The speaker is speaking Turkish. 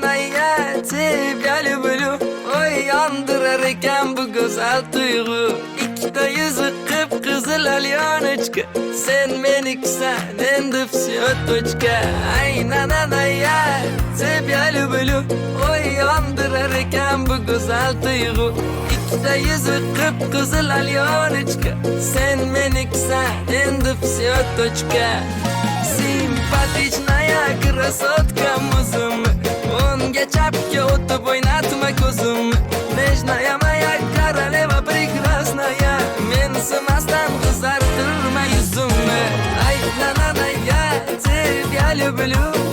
nanaya Tebya lublü oy yandırar eken bu güzel duygu İkide yüzü kıpkızıl alyanıçka Sen meniksen endip siyotoçka Ay nanaya Tebya lublü oy yandırar eken bu güzel duygu İkide yüzü kıpkızıl alyanıçka Sen meniksen endip siyotoçka Simpatичная красотка музым Unga chapga o'tib o'ynatma ko'zim Nежная моя королева прекрасная Mensimasdan qizartirma yuzimni Ay, na-na-na, я тебя люблю